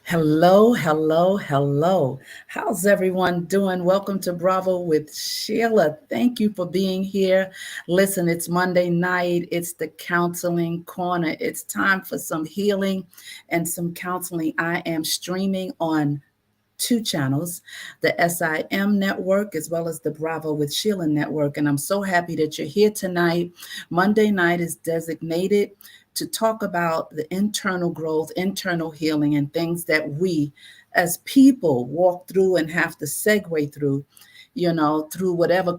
Hello, hello, hello. How's everyone doing? Welcome to Bravo with Sheila. Thank you for being here. Listen, it's Monday night. It's the counseling corner. It's time for some healing and some counseling. I am streaming on two channels, the SIM network as well as the Bravo with Sheila network. And I'm so happy that you're here tonight. Monday night is designated to talk about the internal growth, internal healing, and things that we as people walk through and have to segue through, through whatever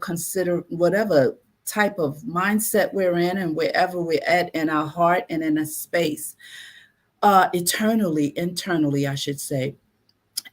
type of mindset we're in and wherever we're at in our heart and in a space, internally, I should say.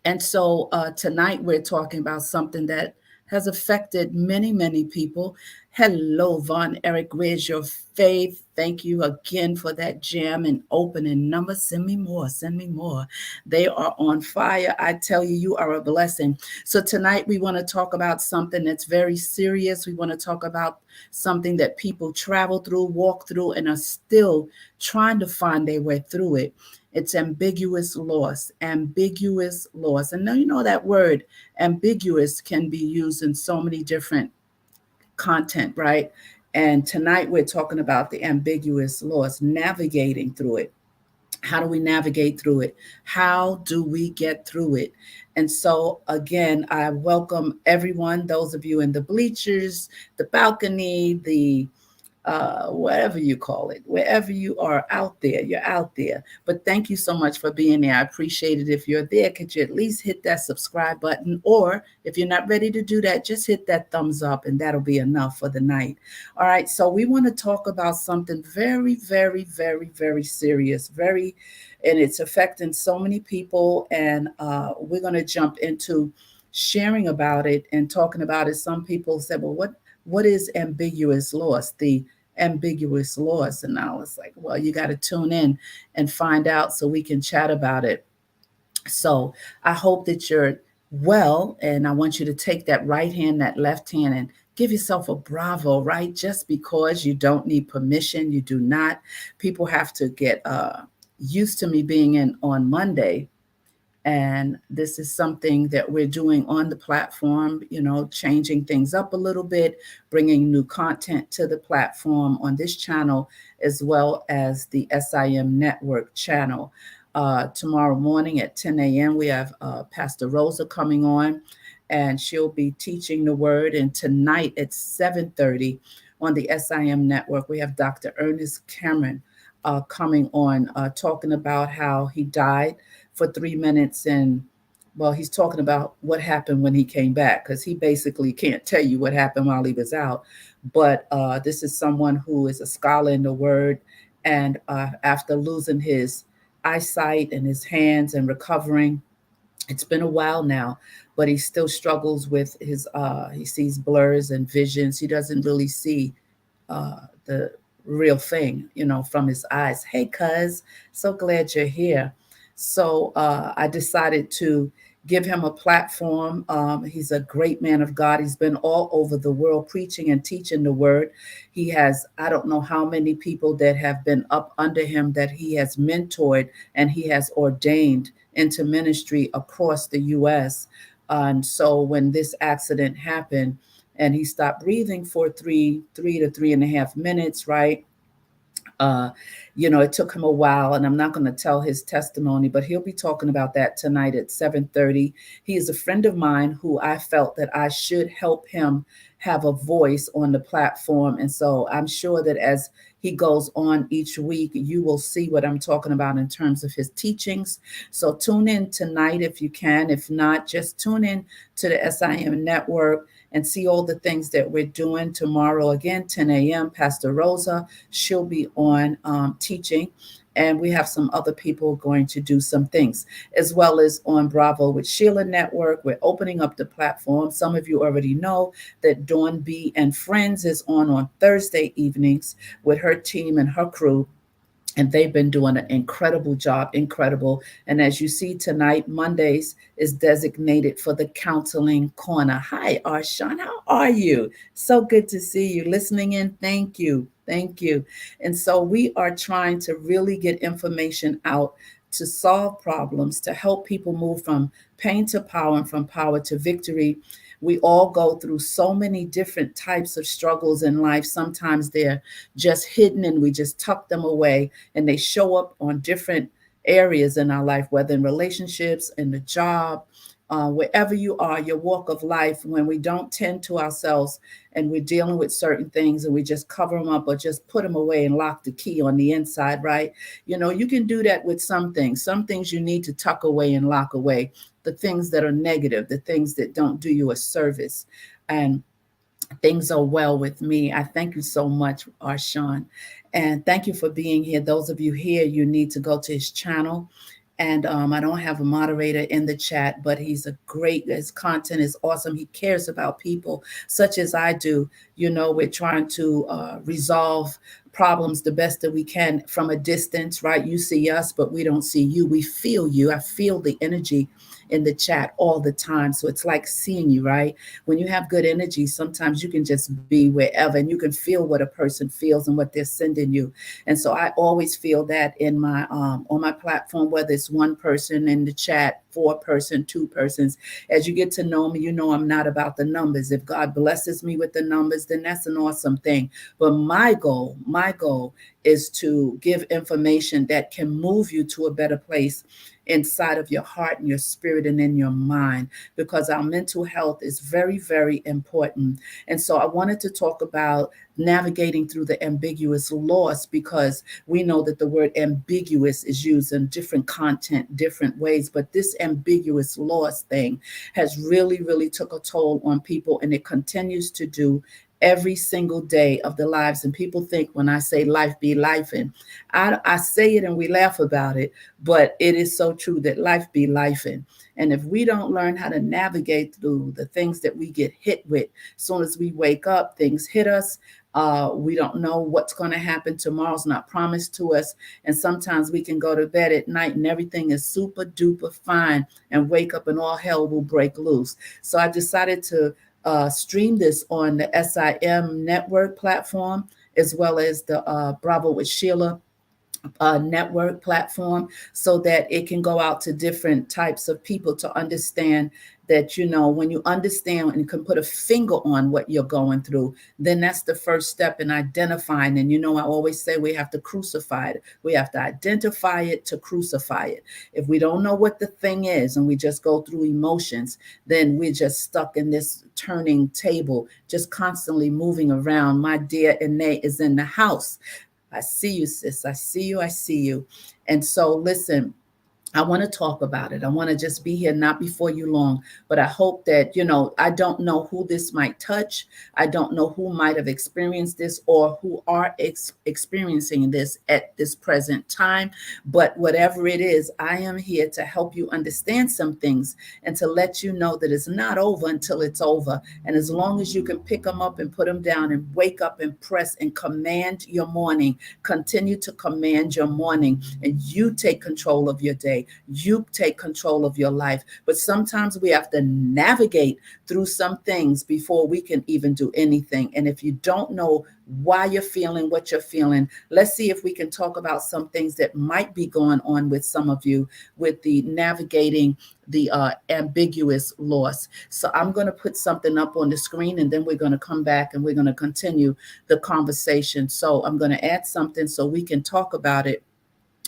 And so tonight we're talking about something that has affected many, many people. Hello, Von Eric. Where's your faith? Thank you again for that jam and opening number. Send me more. Send me more. They are on fire. I tell you, you are a blessing. So tonight we want to talk about something that's very serious. We want to talk about something that people travel through, walk through, and are still trying to find their way through it. It's ambiguous loss, ambiguous loss. And now you know that word ambiguous can be used in so many different content, right? And tonight we're talking about the ambiguous loss, navigating through it. How do we navigate through it? How do we get through it? And so, again, I welcome everyone, those of you in the bleachers, the balcony, the whatever you call it, wherever you are out there, you're out there. But thank you so much for being there. I appreciate it. If you're there, could you at least hit that subscribe button? Or if you're not ready to do that, just hit that thumbs up and that'll be enough for the night. All right. So we want to talk about something very, very, very, very serious, and it's affecting so many people. And we're going to jump into sharing about it and talking about it. Some people said, well, what is ambiguous loss? The ambiguous loss. And I was like, well, you got to tune in and find out so we can chat about it. So I hope that you're well. And I want you to take that right hand, that left hand, and give yourself a bravo, right? Just because you don't need permission, you do not. People have to get used to me being in on Monday, and this is something that we're doing on the platform, changing things up a little bit, bringing new content to the platform on this channel, as well as the SIM network channel. Tomorrow morning at 10 a.m., we have Pastor Rosa coming on, and she'll be teaching the word. And tonight at 7:30 on the SIM network, we have Dr. Ernest Cameron coming on, talking about how he died for 3 minutes. And well, he's talking about what happened when he came back, because he basically can't tell you what happened while he was out. But this is someone who is a scholar in the word, and after losing his eyesight and his hands and recovering, it's been a while now, but he still struggles with his he sees blurs and visions. He doesn't really see the real thing, from his eyes. Hey, cuz, so glad you're here. So I decided to give him a platform. He's a great man of God. He's been all over the world preaching and teaching the word. He has, I don't know how many people that have been up under him that he has mentored and he has ordained into ministry across the U.S. And so when this accident happened, and he stopped breathing for three to 3.5 minutes, right? Uh, it took him a while, and I'm not going to tell his testimony, but he'll be talking about that tonight at 7:30. He is a friend of mine who I felt that I should help him have a voice on the platform. And so I'm sure that as he goes on each week, you will see what I'm talking about in terms of his teachings. So tune in tonight if you can. If not, just tune in to the SIM network and see all the things that we're doing tomorrow. Again, 10 a.m., Pastor Rosa, she'll be on teaching. And we have some other people going to do some things, as well as on Bravo with Sheila Network. We're opening up the platform. Some of you already know that Dawn B and Friends is on Thursday evenings with her team and her crew, and they've been doing an incredible job, incredible. And as you see tonight, Mondays is designated for the counseling corner. Hi, Arshawn, how are you? So good to see you listening in. Thank you. Thank you. And so we are trying to really get information out to solve problems, to help people move from pain to power and from power to victory. We all go through so many different types of struggles in life. Sometimes they're just hidden and we just tuck them away, and they show up on different areas in our life, whether in relationships, in the job, wherever you are, your walk of life. When we don't tend to ourselves and we're dealing with certain things and we just cover them up or just put them away and lock the key on the inside, right? You know, you can do that with some things. Some things you need to tuck away and lock away, the things that are negative, the things that don't do you a service. And things are well with me. I thank you so much, Arshawn. And thank you for being here. Those of you here, you need to go to his channel. And I don't have a moderator in the chat, but he's a great, his content is awesome. He cares about people such as I do. You know, we're trying to resolve problems the best that we can from a distance, right? You see us, but we don't see you. We feel you. I feel the energy in the chat all the time. So it's like seeing you, right? When you have good energy, sometimes you can just be wherever and you can feel what a person feels and what they're sending you. And so I always feel that in my on my platform, whether it's one person in the chat, four-person, two persons. As you get to know me, you know I'm not about the numbers. If God blesses me with the numbers, then that's an awesome thing. But my goal is to give information that can move you to a better place inside of your heart and your spirit and in your mind, because our mental health is very, very important. And so I wanted to talk about navigating through the ambiguous loss, because we know that the word ambiguous is used in different content, different ways, but this ambiguous loss thing has really, really took a toll on people, and it continues to do every single day of their lives. And people think when I say life be life, and I say it and we laugh about it, but it is so true that life be life. And if we don't learn how to navigate through the things that we get hit with, as soon as we wake up, things hit us. We don't know what's going to happen. Tomorrow's not promised to us. And sometimes we can go to bed at night and everything is super duper fine, and wake up and all hell will break loose. So I decided to stream this on the SIM network platform, as well as the Bravo with Sheila network platform, so that it can go out to different types of people to understand that, you know, when you understand and can put a finger on what you're going through, then that's the first step in identifying. And, you know, I always say we have to crucify it. We have to identify it to crucify it. If we don't know what the thing is and we just go through emotions, then we're just stuck in this turning table, just constantly moving around. My dear Ine is in the house. I see you, sis. I see you. I see you. And so, listen, I want to talk about it. I want to just be here, not before you long, but I hope that, you know, I don't know who this might touch. I don't know who might have experienced this or who are experiencing this at this present time. But whatever it is, I am here to help you understand some things and to let you know that it's not over until it's over. And as long as you can pick them up and put them down and wake up and press and command your morning, continue to command your morning, and you take control of your day. You take control of your life. But sometimes we have to navigate through some things before we can even do anything. And if you don't know why you're feeling what you're feeling, let's see if we can talk about some things that might be going on with some of you with the navigating the ambiguous loss. So I'm going to put something up on the screen, and then we're going to come back and we're going to continue the conversation. So I'm going to add something so we can talk about it,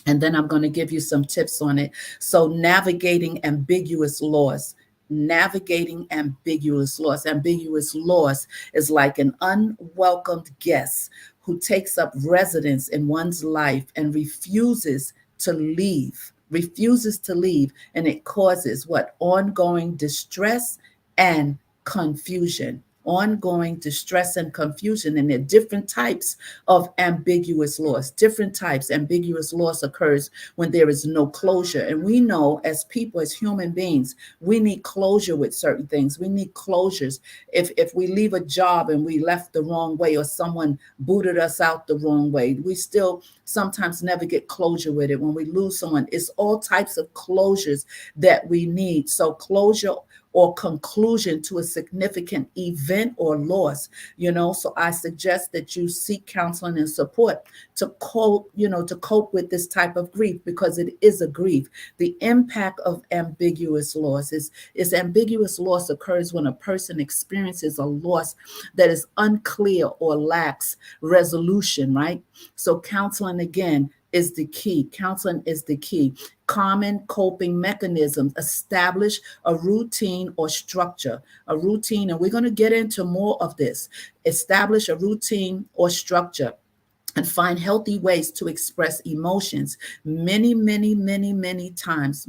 and then I'm going to give you some tips on it. So navigating ambiguous loss. Navigating ambiguous loss. Ambiguous loss is like an unwelcomed guest who takes up residence in one's life and refuses to leave. Refuses to leave, and it causes what? Ongoing distress and confusion. Ongoing distress and confusion. And there are different types of ambiguous loss. Different types. Ambiguous loss occurs when there is no closure. And we know as people, as human beings, we need closure with certain things. We need closures. If we leave a job and we left the wrong way, or someone booted us out the wrong way, we still sometimes never get closure with it. When we lose someone, it's all types of closures that we need. So closure or conclusion to a significant event or loss. So I suggest that you seek counseling and support to cope with this type of grief, because it is a grief. The impact of ambiguous loss is ambiguous loss occurs when a person experiences a loss that is unclear or lacks resolution, right? So counseling again is the key. Counseling is the key. Common coping mechanisms: establish a routine or structure. A routine, and we're going to get into more of this. Establish a routine or structure and find healthy ways to express emotions. Many times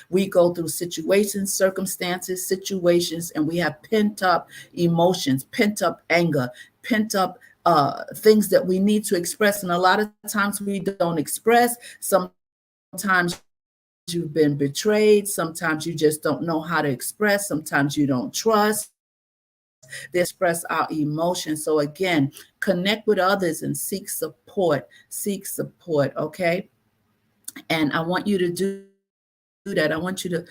we go through situations, and we have pent up emotions, pent up anger, pent up things that we need to express. And a lot of times we don't express. Sometimes you've been betrayed. Sometimes you just don't know how to express. Sometimes you don't trust. There's express our emotions. So again, connect with others and seek support. Seek support, okay? And I want you to do that. I want you to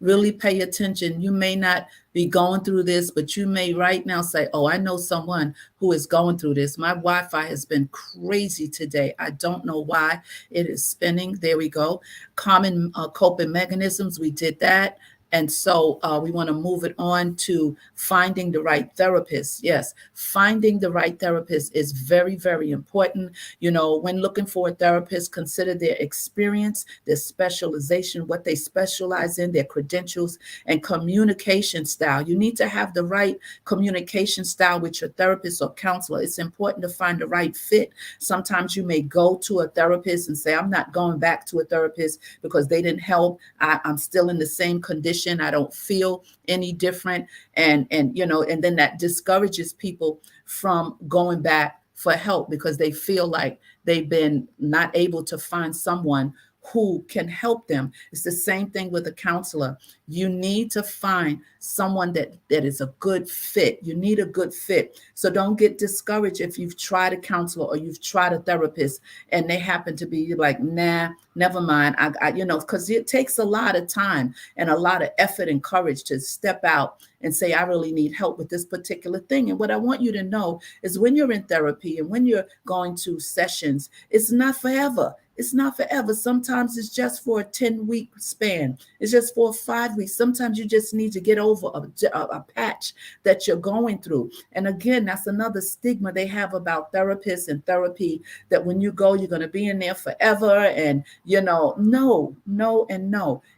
really pay attention. You may not be going through this, but you may right now say, oh, I know someone who is going through this. My Wi-Fi has been crazy today. I don't know why it is spinning. There we go. Common coping mechanisms, we did that. And so we want to move it on to finding the right therapist. Yes, finding the right therapist is very, very important. When looking for a therapist, consider their experience, their specialization, what they specialize in, their credentials, and communication style. You need to have the right communication style with your therapist or counselor. It's important to find the right fit. Sometimes you may go to a therapist and say, I'm not going back to a therapist because they didn't help. I'm still in the same condition. I don't feel any different. And then that discourages people from going back for help, because they feel like they've been not able to find someone who can help them. It's the same thing with a counselor. You need to find someone that is a good fit. You need a good fit. So don't get discouraged if you've tried a counselor or you've tried a therapist and they happen to be like, nah, never mind. Because it takes a lot of time and a lot of effort and courage to step out and say, I really need help with this particular thing. And what I want you to know is, when you're in therapy and when you're going to sessions, it's not forever. It's not forever. Sometimes it's just for a 10-week span. It's just for 5 weeks. Sometimes you just need to get over a patch that you're going through. And again, that's another stigma they have about therapists and therapy, that when you go, you're going to be in there forever. And, no.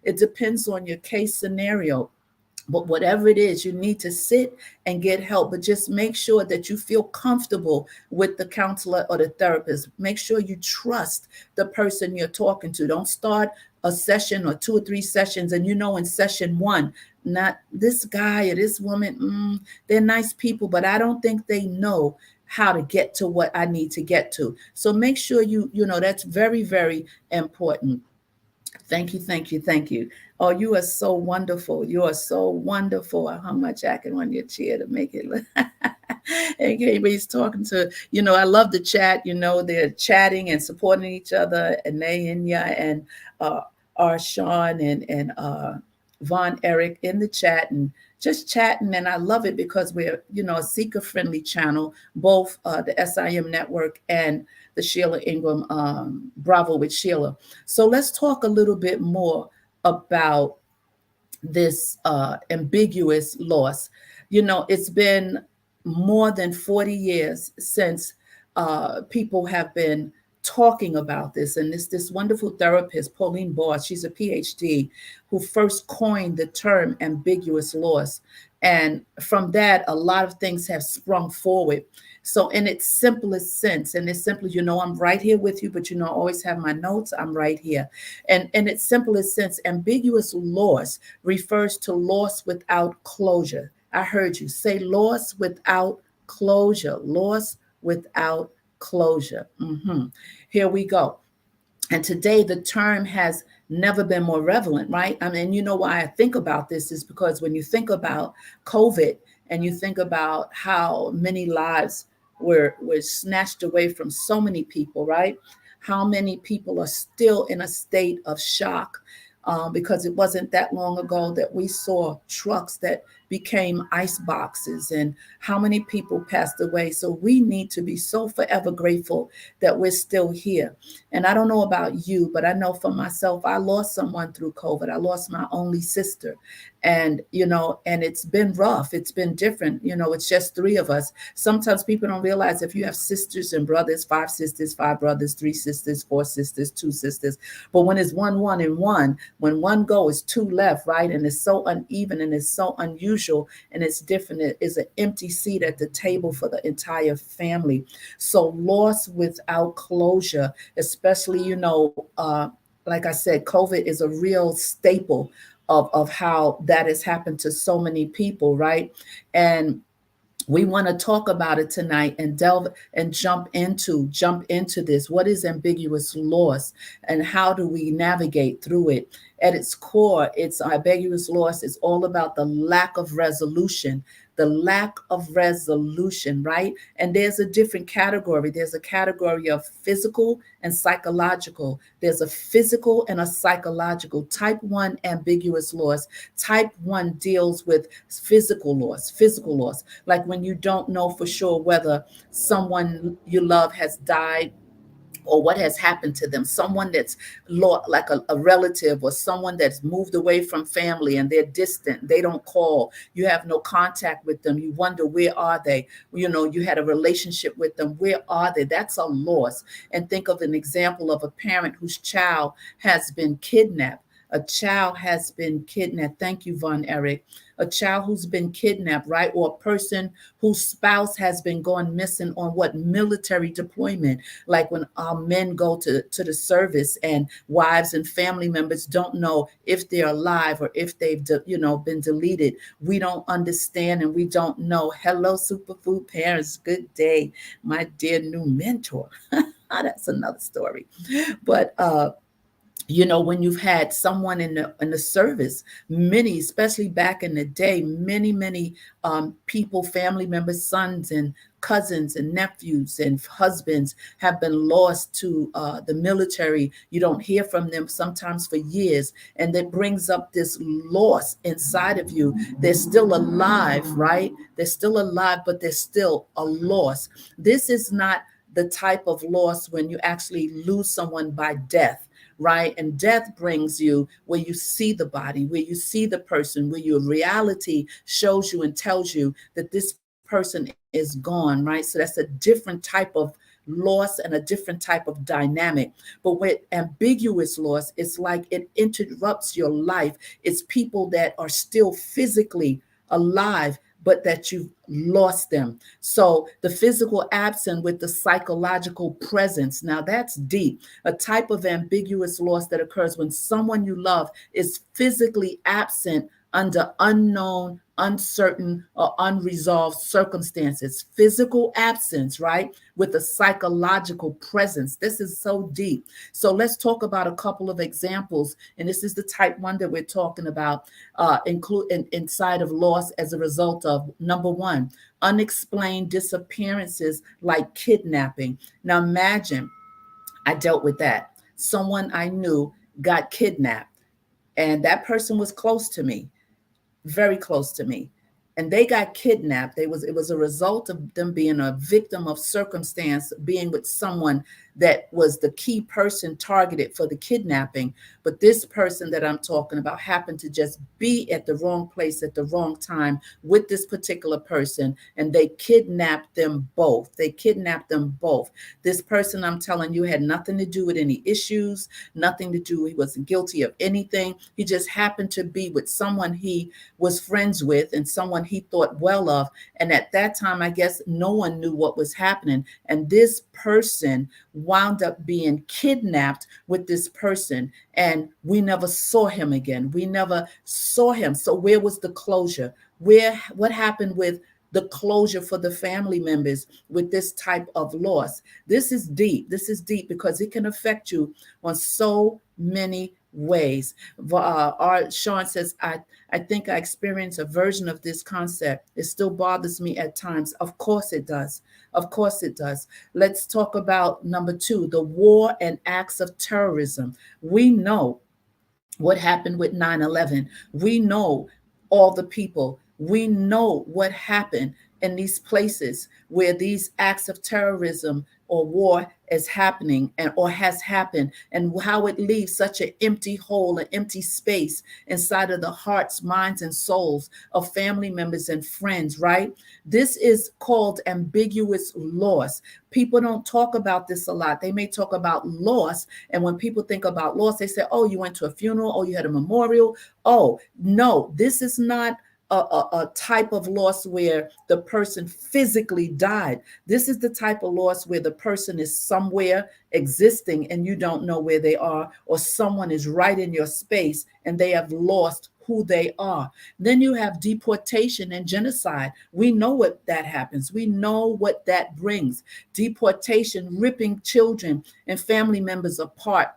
It depends on your case scenario. But whatever it is, you need to sit and get help. But just make sure that you feel comfortable with the counselor or the therapist. Make sure you trust the person you're talking to. Don't start a session or 2 or 3 sessions, and in session 1, not this guy or this woman, they're nice people, but I don't think they know how to get to what I need to get to. So make sure that's very, very important. Thank you, thank you, thank you. Oh, you are so wonderful. You are so wonderful. I hung my jacket on your chair to make it look. And everybody's talking to, I love the chat. They're chatting and supporting each other. And Naya and Arshawn and Von Eric in the chat and just chatting. And I love it because we're, a seeker friendly channel, both the SIM network and the Sheila Ingram Bravo with Sheila. So let's talk a little bit more about this ambiguous loss. It's been more than 40 years since people have been talking about this. And this wonderful therapist, Pauline Boss, she's a PhD, who first coined the term ambiguous loss. And from that, a lot of things have sprung forward. So in its simplest sense, and it's simply, I'm right here with you, but I always have my notes. I'm right here. And in its simplest sense, ambiguous loss refers to loss without closure. I heard you say loss without closure. Loss without closure. Here we go. And today the term has never been more relevant, right? I mean, why I think about this is because when you think about COVID and you think about how many lives were snatched away from so many people, right? How many people are still in a state of shock. because it wasn't that long ago that we saw trucks that became ice boxes, and how many people passed away. So we need to be so forever grateful that we're still here. And I don't know about you, but I know for myself, I lost someone through COVID. I lost my only sister. And, and it's been rough. It's been different. It's just three of us. Sometimes people don't realize if you have sisters and brothers, five sisters, five brothers, three sisters, four sisters, two sisters. But when it's one, and one, when one go, it's two left, right? And it's so uneven and it's so unusual and it's different. It is an empty seat at the table for the entire family. So loss without closure, especially, like I said, COVID is a real staple of how that has happened to so many people, right? And we want to talk about it tonight and delve and jump into this. What is ambiguous loss and how do we navigate through it? At its core, it's ambiguous loss is all about the lack of resolution, right? And there's a different category. There's a category of physical and psychological. There's a physical and a psychological. Type 1 ambiguous loss. Type 1 deals with physical loss, like when you don't know for sure whether someone you love has died or what has happened to them. Someone that's like a relative or someone that's moved away from family and they're distant. They don't call. You have no contact with them. You wonder, where are they? You had a relationship with them. Where are they? That's a loss. And think of an example of a parent whose child has been kidnapped. A child has been kidnapped. Thank you, Von Eric. A child who's been kidnapped, right? Or a person whose spouse has been gone missing on what military deployment, like when our men go to the service and wives and family members don't know if they're alive or if they've, been deleted. We don't understand and we don't know. Hello, superfood parents. Good day, my dear new mentor. That's another story. But, when you've had someone in the service, many, especially back in the day, many people, family members, sons and cousins and nephews and husbands have been lost to the military. You don't hear from them sometimes for years, and that brings up this loss inside of you. They're still alive, right? They're still alive, but they're still a loss. This is not the type of loss when you actually lose someone by death, right? And death brings you where you see the body, where you see the person, where your reality shows you and tells you that this person is gone, right? So that's a different type of loss and a different type of dynamic. But with ambiguous loss, it's like it interrupts your life. It's people that are still physically alive, but that you've lost them. So the physical absent with the psychological presence. Now that's deep. A type of ambiguous loss that occurs when someone you love is physically absent under unknown, uncertain, or unresolved circumstances. Physical absence, right? With a psychological presence. This is so deep. So let's talk about a couple of examples. And this is the type 1 that we're talking about, inside of loss as a result of, number 1, unexplained disappearances like kidnapping. Now imagine, I dealt with that. Someone I knew got kidnapped, and that person was close to me, very close to me, and they got kidnapped. It was a result of them being a victim of circumstance, being with someone that was the key person targeted for the kidnapping. But this person that I'm talking about happened to just be at the wrong place at the wrong time with this particular person, and they kidnapped them both. This person, I'm telling you, had nothing to do with any issues, nothing to do. He wasn't guilty of anything. He just happened to be with someone he was friends with and someone he thought well of. And at that time, I guess no one knew what was happening. And this person wound up being kidnapped with this person, and we never saw him again. We never saw him. So where was the closure? What happened with the closure for the family members with this type of loss? This is deep. This is deep because it can affect you on so many ways. Sean says, I think I experienced a version of this concept. It still bothers me at times. Of course it does. Of course it does. Let's talk about number 2, the war and acts of terrorism. We know what happened with 9/11. We know all the people. We know what happened in these places where these acts of terrorism or war is happening and or has happened, and how it leaves such an empty hole, an empty space inside of the hearts, minds, and souls of family members and friends, right? This is called ambiguous loss. People don't talk about this a lot. They may talk about loss, and when people think about loss, they say, oh, you went to a funeral, oh, you had a memorial. Oh, no, this is not a type of loss where the person physically died. This is the type of loss where the person is somewhere existing and you don't know where they are, or someone is right in your space and they have lost who they are. Then you have deportation and genocide. We know what that happens. We know what that brings. Deportation, ripping children and family members apart,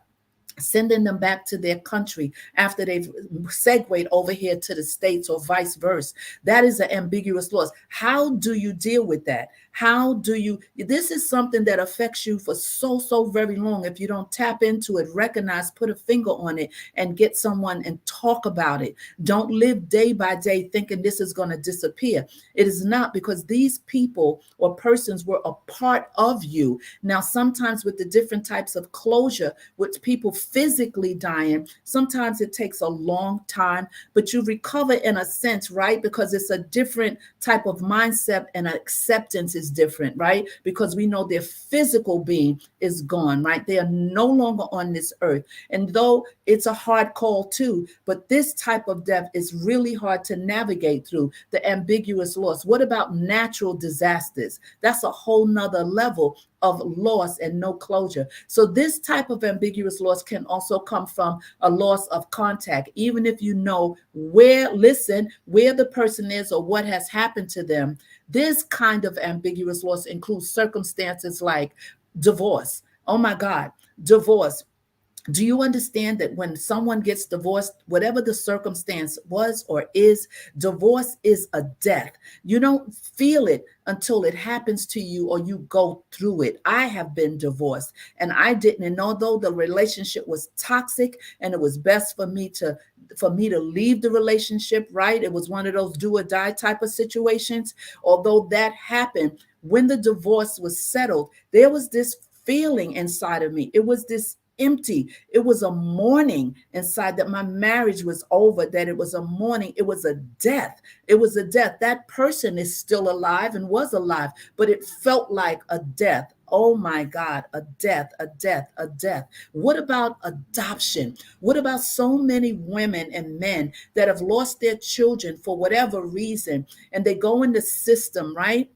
sending them back to their country after they've segued over here to the States or vice versa. That is an ambiguous loss. How do you deal with that? How do you, this is something that affects you for so very long. If you don't tap into it, recognize, put a finger on it, and get someone and talk about it. Don't live day by day thinking this is going to disappear. It is not, because these people or persons were a part of you. Now, sometimes with the different types of closure, with people physically dying, sometimes it takes a long time, but you recover in a sense, right? Because it's a different type of mindset, and acceptance is different, right? Because we know their physical being is gone, right? They are no longer on this earth. And though it's a hard call too, but this type of death is really hard to navigate through, the ambiguous loss. What about natural disasters? That's a whole nother level of loss and no closure. So this type of ambiguous loss can also come from a loss of contact, even if you know where, listen, where the person is or what has happened to them. This kind of ambiguous loss includes circumstances like divorce. Oh my God, divorce. Do you understand that when someone gets divorced, whatever the circumstance was or is, divorce is a death? You don't feel it until it happens to you or you go through it. I have been divorced and I didn't. And although the relationship was toxic and it was best for me to leave the relationship, right? It was one of those do or die type of situations. Although that happened, when the divorce was settled, there was this feeling inside of me. It was this empty. It was a mourning inside that my marriage was over, that it was a mourning. It was a death. It was a death. That person is still alive and was alive, but it felt like a death. Oh my God, a death, a death, a death. What about adoption? What about so many women and men that have lost their children for whatever reason, and they go in the system, right?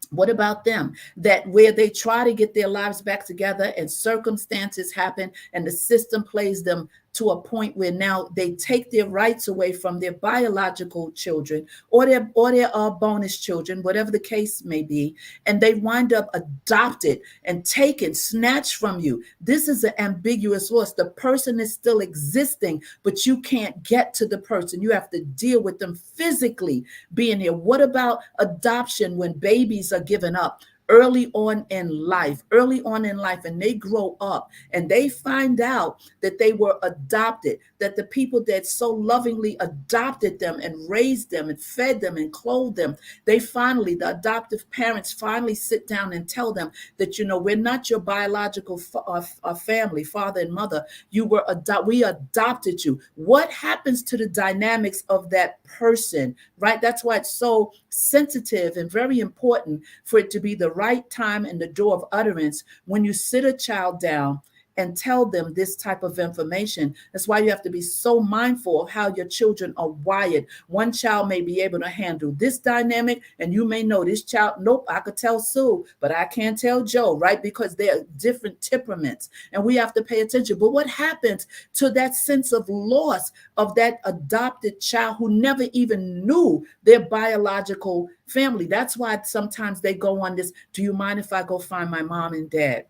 What about them? That where they try to get their lives back together and circumstances happen and the system plays them to a point where now they take their rights away from their biological children or their bonus children, whatever the case may be, and they wind up adopted and taken, snatched from you. This is an ambiguous loss. The person is still existing, but you can't get to the person. You have to deal with them physically being here. What about adoption when babies are given up? Early on in life, and they grow up and they find out that they were adopted, that the people that so lovingly adopted them and raised them and fed them and clothed them, the adoptive parents finally sit down and tell them that, we're not your biological family, father and mother. We adopted you. What happens to the dynamics of that person, right? That's why it's so sensitive and very important for it to be the right time and the door of utterance when you sit a child down and tell them this type of information. That's why you have to be so mindful of how your children are wired. One child may be able to handle this dynamic, and you may know this child, nope, I could tell Sue, but I can't tell Joe, right? Because they're different temperaments, and we have to pay attention. But what happens to that sense of loss of that adopted child who never even knew their biological family? That's why sometimes they go on this, do you mind if I go find my mom and dad?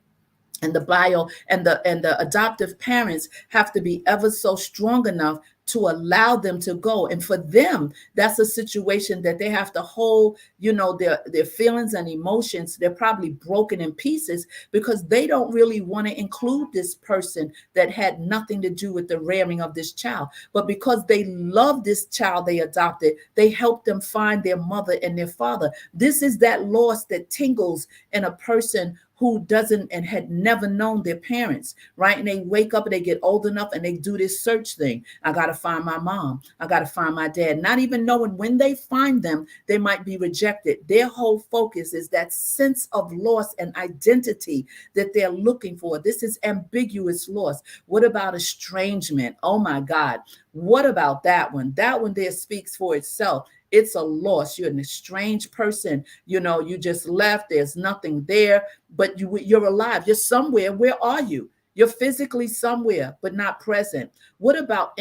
And the adoptive parents have to be ever so strong enough to allow them to go. And for them, that's a situation that they have to hold, their feelings and emotions. They're probably broken in pieces because they don't really want to include this person that had nothing to do with the rearing of this child. But because they love this child they adopted, they help them find their mother and their father. This is that loss that tingles in a person who doesn't and had never known their parents, right? And they wake up and they get old enough and they do this search thing. I got to find my mom. I got to find my dad. Not even knowing when they find them, they might be rejected. Their whole focus is that sense of loss and identity that they're looking for. This is ambiguous loss. What about estrangement? Oh my God. What about that one? That one there speaks for itself. It's a loss. You're an estranged person. You just left. There's nothing there, but you're alive. You're somewhere. Where are you? You're physically somewhere, but not present. What about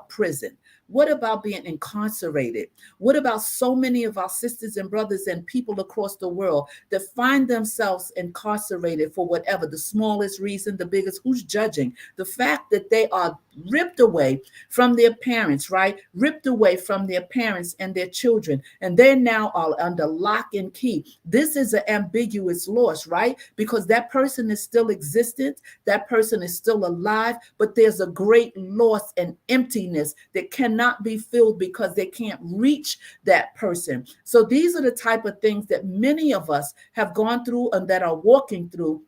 prison? What about being incarcerated? What about so many of our sisters and brothers and people across the world that find themselves incarcerated for whatever, the smallest reason, the biggest? Who's judging? The fact that they are ripped away from their parents, right? Ripped away from their parents and their children. And they now are under lock and key. This is an ambiguous loss, right? Because that person is still existent. That person is still alive, but there's a great loss and emptiness that cannot be filled because they can't reach that person. So these are the type of things that many of us have gone through and that are walking through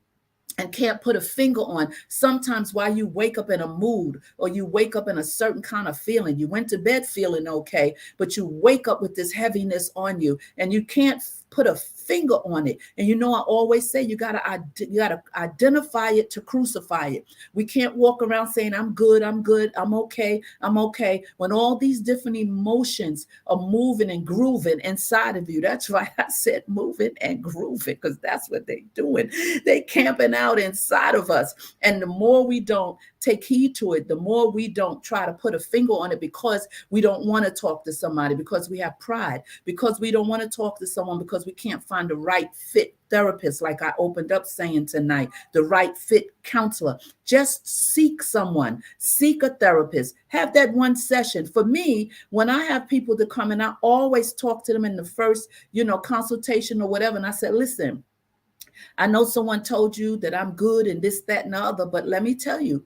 and can't put a finger on. Sometimes while you wake up in a mood or you wake up in a certain kind of feeling, you went to bed feeling okay, but you wake up with this heaviness on you and you can't put a finger on it. And I always say you gotta identify it to crucify it. We can't walk around saying I'm good, I'm okay, when all these different emotions are moving and grooving inside of you. That's right, I said moving and grooving, because that's what they're doing. They camping out inside of us. And the more we don't take heed to it, the more we don't try to put a finger on it, because we don't want to talk to somebody, because we have pride, because we don't want to talk to someone, because we can't find the right fit therapist, like I opened up saying tonight, the right fit counselor. Just seek someone, seek a therapist, have that one session. For me, when I have people to come, and I always talk to them in the first, consultation or whatever, and I said, listen, I know someone told you that I'm good and this, that, and the other, but let me tell you,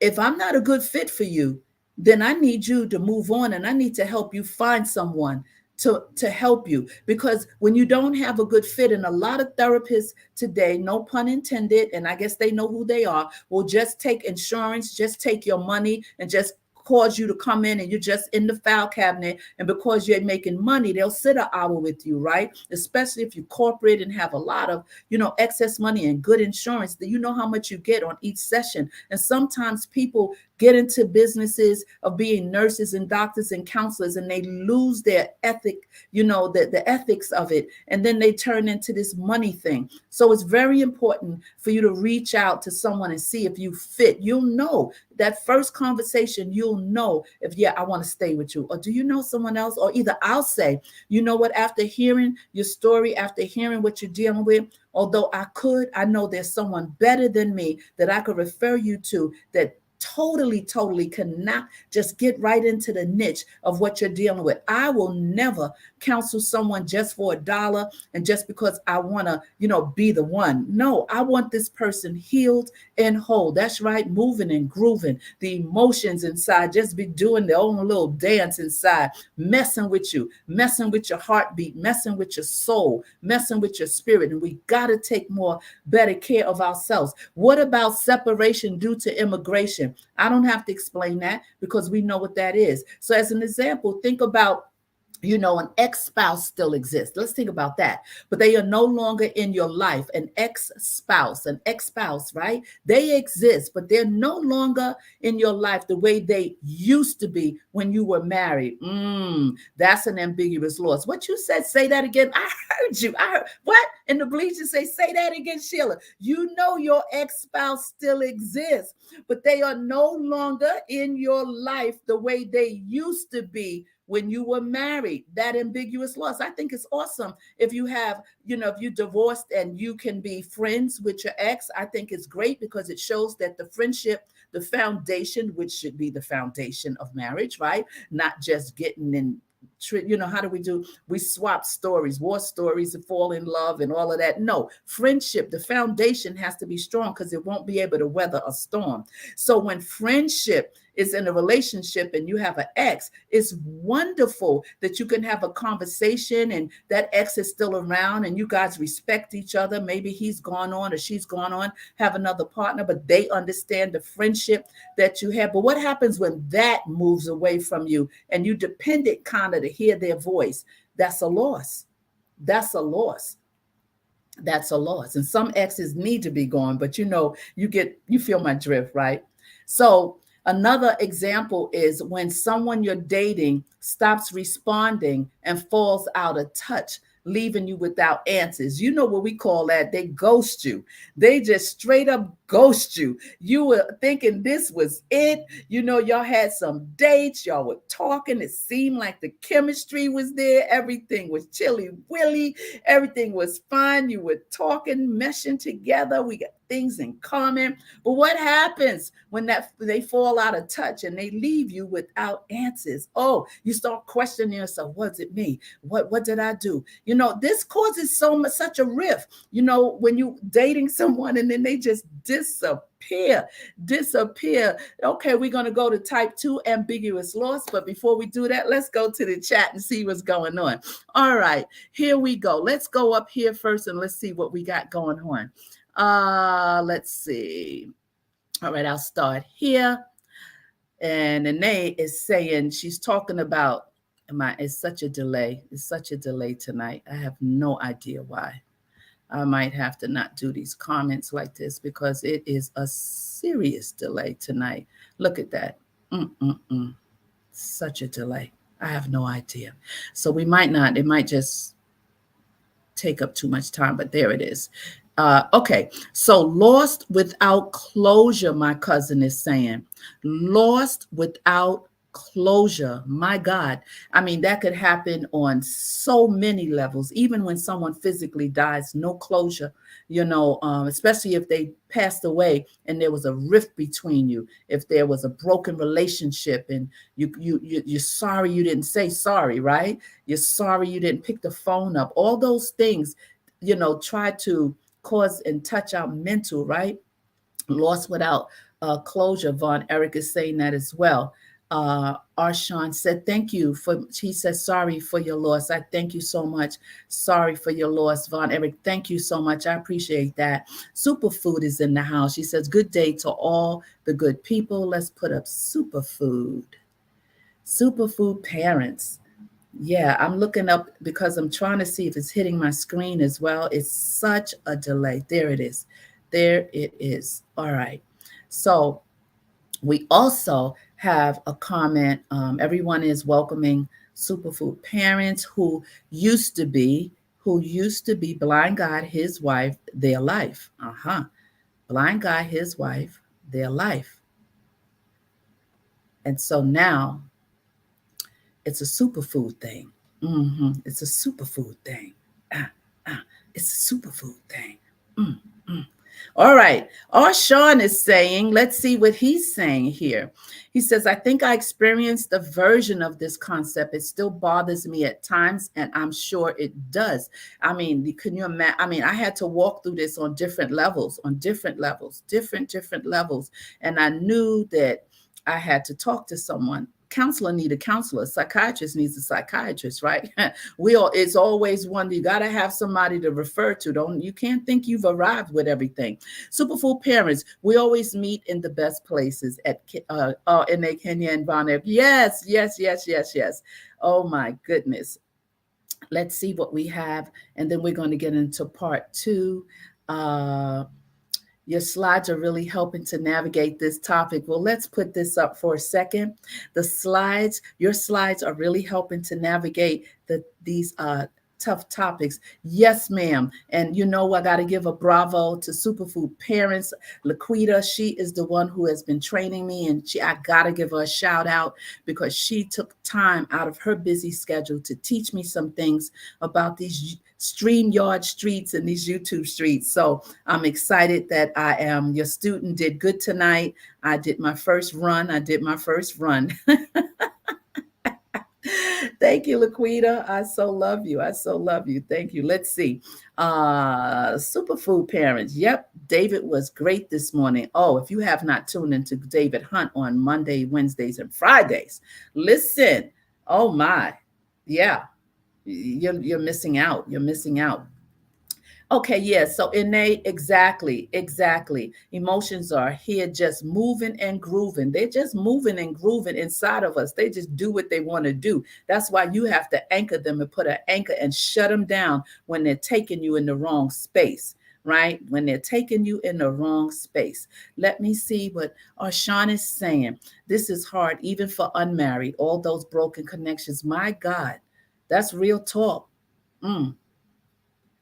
if I'm not a good fit for you, then I need you to move on, and I need to help you find someone to help you. Because when you don't have a good fit, and a lot of therapists today, no pun intended, and I guess they know who they are, will just take insurance, just take your money, and just cause you to come in, and you're just in the file cabinet, and because you're making money, they'll sit an hour with you, right? Especially if you're corporate and have a lot of excess money and good insurance, that you know how much you get on each session. And sometimes people get into businesses of being nurses and doctors and counselors, and they lose their ethic, the ethics of it, and then they turn into this money thing. So it's very important for you to reach out to someone and see if you fit. You'll know that first conversation, you'll know if, yeah, I want to stay with you, or do you know someone else? Or either I'll say, you know what, after hearing your story, after hearing what you're dealing with, although I know there's someone better than me that I could refer you to, that totally cannot just get right into the niche of what you're dealing with. I will never counsel someone just for $1 and just because I want to, be the one. No, I want this person healed and whole. That's right, moving and grooving. The emotions inside just be doing their own little dance inside, messing with you, messing with your heartbeat, messing with your soul, messing with your spirit. And we got to take better care of ourselves. What about separation due to immigration? I don't have to explain that, because we know what that is. So as an example, think about, an ex-spouse still exists. Let's think about that. But they are no longer in your life. An ex-spouse, right? They exist, but they're no longer in your life the way they used to be when you were married. That's an ambiguous loss. What you said, say that again. I heard you. I heard what? In the bleachers say that again, Sheila. You know your ex-spouse still exists, but they are no longer in your life the way they used to be when you were married, that ambiguous loss. I think it's awesome if you have, if you divorced and you can be friends with your ex. I think it's great because it shows that the friendship, the foundation, which should be the foundation of marriage, right? Not just getting in. How do we do? We swap stories, war stories, and fall in love and all of that. No, friendship, the foundation has to be strong because it won't be able to weather a storm. So when friendship is in a relationship and you have an ex, it's wonderful that you can have a conversation and that ex is still around and you guys respect each other. Maybe he's gone on or she's gone on, have another partner, but they understand the friendship that you have. But what happens when that moves away from you and you depended kind of to hear their voice? That's a loss. That's a loss. That's a loss. And some exes need to be gone, but you feel my drift, right? So another example is when someone you're dating stops responding and falls out of touch, leaving you without answers. You know what we call that? They ghost you. They just straight up ghost you. You were thinking this was it. Y'all had some dates. Y'all were talking. It seemed like the chemistry was there. Everything was chilly willy. Everything was fine. You were talking, meshing together. We got things in common. But what happens when they fall out of touch and they leave you without answers? Oh, you start questioning yourself. Was it me? What did I do? This causes such a rift. When you dating someone and then they just disappear. Okay, we're going to go to type 2, ambiguous loss. But before we do that, let's go to the chat and see what's going on. All right, here we go. Let's go up here first and let's see what we got going on. Let's see. All right, I'll start here. And Nene is saying, she's talking about, it's such a delay. It's such a delay tonight. I have no idea why. I might have to not do these comments like this because it is a serious delay tonight. Look at that. Such a delay. I have no idea. So we might not, it might just take up too much time, but there it is. Okay, so lost without closure, my cousin is saying. Lost without closure. My God. I mean, that could happen on so many levels, even when someone physically dies, no closure, especially if they passed away and there was a rift between you, if there was a broken relationship and you're sorry you didn't say sorry, right? You're sorry you didn't pick the phone up. All those things, try to cause and touch our mental, right? Lost without closure. Von Eric is saying that as well. Arshawn said, thank you he says, sorry for your loss. I thank you so much. Sorry for your loss, Von Eric. Thank you so much. I appreciate that. Superfood is in the house. She says, good day to all the good people. Let's put up Superfood. Superfood parents. Yeah, I'm looking up because I'm trying to see if it's hitting my screen as well. It's such a delay. There it is. There it is. All right. So we also have a comment. Everyone is welcoming Superfood parents who used to be blind God, his wife, their life. Blind God, his wife, their life. And so now it's a superfood thing. It's a superfood thing. It's a superfood thing. All right. Sean is saying, let's see what he's saying here. He says, I think I experienced a version of this concept. It still bothers me at times, and I'm sure it does. I mean, can you imagine? I mean, I had to walk through this on different levels. And I knew that I had to talk to someone. Counselor need a counselor. Psychiatrist needs a psychiatrist, right? It's always one. You got to have somebody to refer to. You can't think you've arrived with everything. Superfood parents, we always meet in the best places at in Kenya and Bonner. Yes. Oh my goodness. Let's see what we have, and then we're going to get into part 2. Your slides are really helping to navigate this topic. Well, let's put this up for a second. Your slides are really helping to navigate these tough topics. Yes, ma'am. And I got to give a bravo to Superfood parents. Laquita, she is the one who has been training me, and I got to give her a shout out because she took time out of her busy schedule to teach me some things about these StreamYard streets and these YouTube streets. So I'm excited that I am your student. Did good tonight. I did my first run. Thank you, Laquita. I so love you. I so love you. Thank you. Let's see. Superfood parents. Yep, David was great this morning. Oh, if you have not tuned into David Hunt on Monday, Wednesdays, and Fridays, listen. Oh my, yeah, you're missing out. You're missing out. Okay, yeah. So innate, exactly, exactly. Emotions are here just moving and grooving. They're just moving and grooving inside of us. They just do what they want to do. That's why you have to anchor them and put an anchor and shut them down when they're taking you in the wrong space, right? When they're taking you in the wrong space. Let me see what Arshawn is saying. This is hard, even for unmarried, all those broken connections. My God, that's real talk. Mm,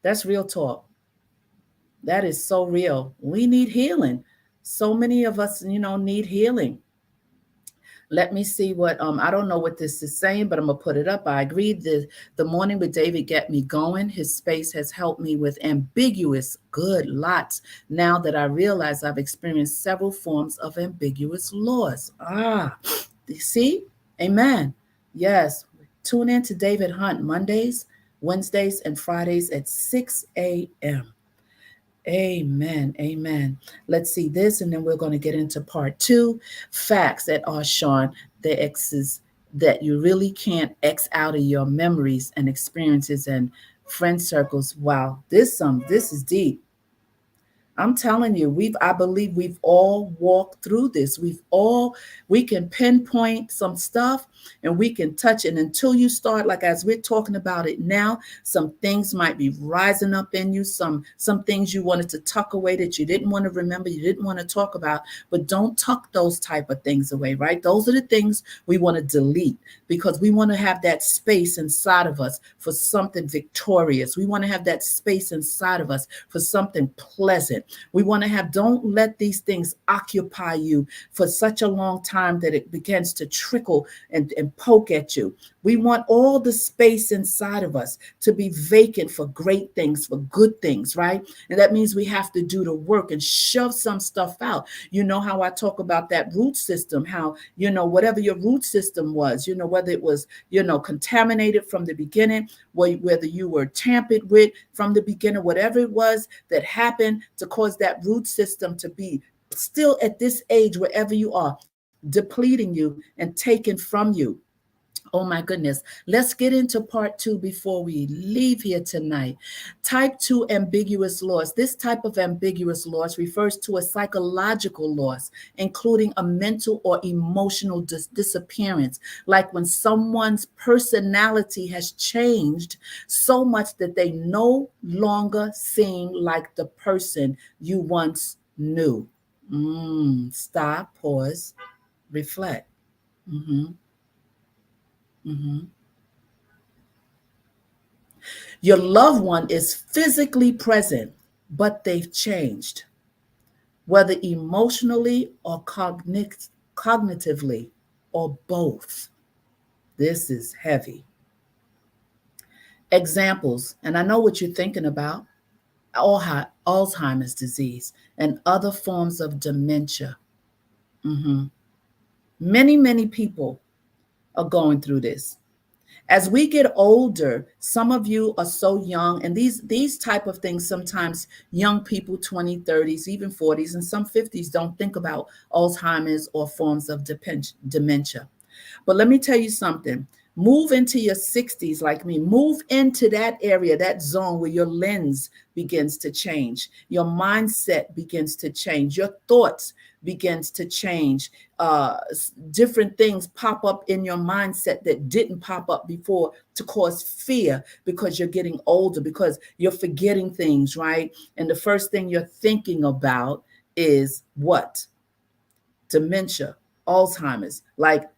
that's real talk. That is so real. We need healing. So many of us, need healing. Let me see what I don't know what this is saying, but I'm gonna put it up. I agree. The morning with David get me going. His space has helped me with ambiguous good lots. Now that I realize I've experienced several forms of ambiguous loss. You see? Amen. Yes. Tune in to David Hunt Mondays, Wednesdays, and Fridays at 6 a.m. Amen. Amen. Let's see this, and then we're going to get into part two. Facts that are Sean, the X's that you really can't X out of your memories and experiences and friend circles. Wow, this is deep. I'm telling you, I believe we've all walked through this. We can pinpoint some stuff and we can touch it until you start, like as we're talking about it now, some things might be rising up in you, some things you wanted to tuck away that you didn't want to remember, you didn't want to talk about, but don't tuck those type of things away, right? Those are the things we want to delete because we want to have that space inside of us for something victorious. We want to have that space inside of us for something pleasant. We want to don't let these things occupy you for such a long time that it begins to trickle and poke at you. We want all the space inside of us to be vacant for great things, for good things, right? And that means we have to do the work and shove some stuff out. You know how I talk about that root system, how, whatever your root system was, whether it was, contaminated from the beginning, whether you were tampered with from the beginning, whatever it was that happened to cause that root system to be still at this age, wherever you are, depleting you and taken from you. Oh my goodness. Let's get into part two before we leave here tonight. Type 2 ambiguous loss. This type of ambiguous loss refers to a psychological loss, including a mental or emotional disappearance, like when someone's personality has changed so much that they no longer seem like the person you once knew. Stop, pause, reflect. Mm-hmm. Mm-hmm. Your loved one is physically present, but they've changed, whether emotionally or cognitively or both. This is heavy. Examples, and I know what you're thinking about: Alzheimer's disease and other forms of dementia. Mhm. Many people are going through this. As we get older, some of you are so young, and these type of things, sometimes young people, 20, 30s, even 40s, and some 50s don't think about Alzheimer's or forms of dementia. But let me tell you something. Move into your 60s like me. Move into that area, that zone where your lens begins to change. Your mindset begins to change. Your thoughts begins to change. Different things pop up in your mindset that didn't pop up before to cause fear because you're getting older, because you're forgetting things, right? And the first thing you're thinking about is what? Dementia, Alzheimer's. Like,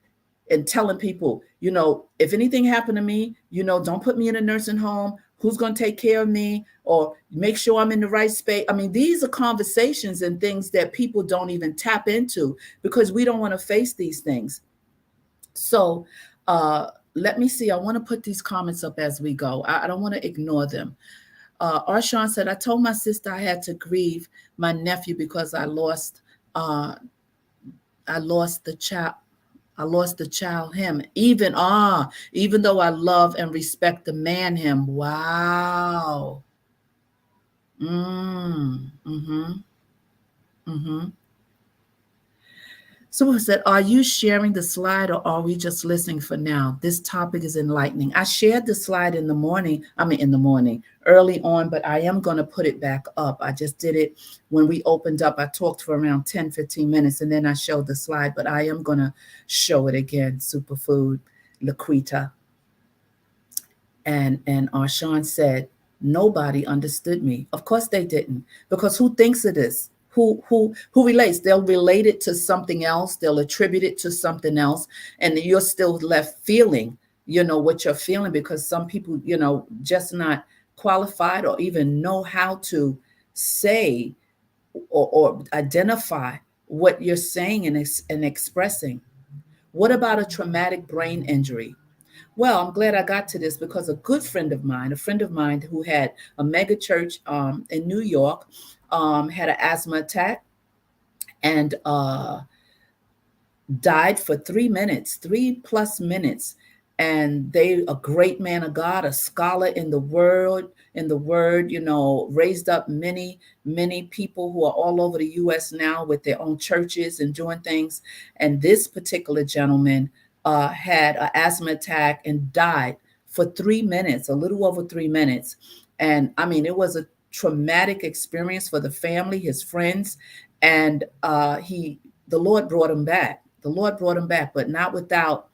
and telling people, if anything happened to me, don't put me in a nursing home. Who's going to take care of me? Or make sure I'm in the right space. I mean, these are conversations and things that people don't even tap into because we don't want to face these things. So let me see. I want to put these comments up as we go. I don't want to ignore them. Arshawn said, I told my sister I had to grieve my nephew because uh, I lost the child. I lost the child, him. Even though I love and respect the man, him. Wow. Mm-hmm. Mm-hmm. Someone said, are you sharing the slide or are we just listening for now? This topic is enlightening. I shared the slide in the morning. In the morning, early on, but I am going to put it back up. I just did it when we opened up. I talked for around 10, 15 minutes and then I showed the slide, but I am going to show it again. Superfood, Laquita. And Arshawn said, nobody understood me. Of course they didn't, because who thinks of this? Who relates? They'll relate it to something else. They'll attribute it to something else, and you're still left feeling, what you're feeling, because some people, just not qualified or even know how to say or identify what you're saying and expressing. What about a traumatic brain injury? Well, I'm glad I got to this because a friend of mine who had a mega church in New York, had an asthma attack and died for 3 minutes, 3+ minutes. And a great man of God, a scholar in the word, raised up many, many people who are all over the US now with their own churches and doing things. And this particular gentleman had an asthma attack and died for 3 minutes, a little over 3 minutes. And it was a traumatic experience for the family, his friends, and the Lord brought him back. The Lord brought him back, but not without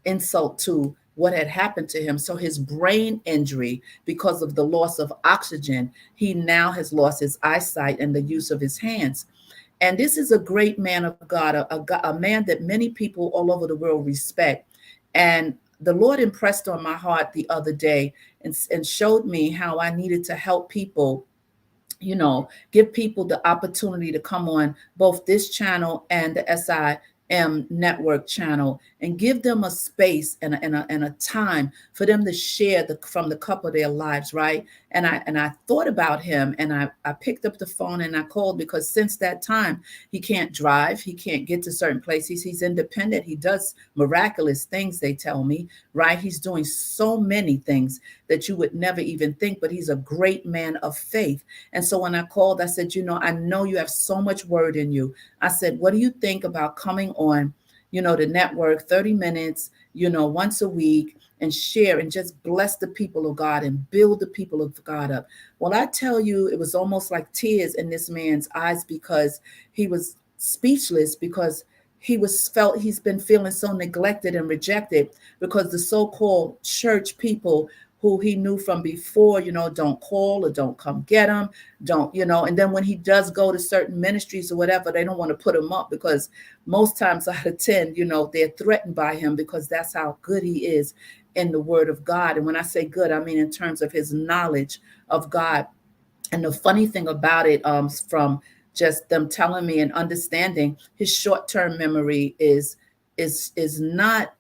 insult to what had happened to him. So his brain injury, because of the loss of oxygen, he now has lost his eyesight and the use of his hands. And this is a great man of God, a man that many people all over the world respect. And the Lord impressed on my heart the other day and showed me how I needed to help people, give people the opportunity to come on both this channel and the SIM network channel and give them a space and a time for them to share from the cup of their lives, right? And I thought about him, and I picked up the phone and I called, because since that time, he can't drive. He can't get to certain places. He's independent. He does miraculous things, they tell me, right? He's doing so many things that you would never even think, but he's a great man of faith. And so when I called, I said, I know you have so much word in you. I said, what do you think about coming on, the network, 30 minutes, once a week, and share and just bless the people of God and build the people of God up? Well, I tell you, it was almost like tears in this man's eyes, because he was speechless, because he's been feeling so neglected and rejected, because the so-called church people who he knew from before, don't call or don't come get him, don't, and then when he does go to certain ministries or whatever, they don't want to put him up, because most times out of 10, they're threatened by him, because that's how good he is in the word of God. And when I say good, I mean in terms of his knowledge of God. And the funny thing about it, from just them telling me and understanding, his short-term memory is not,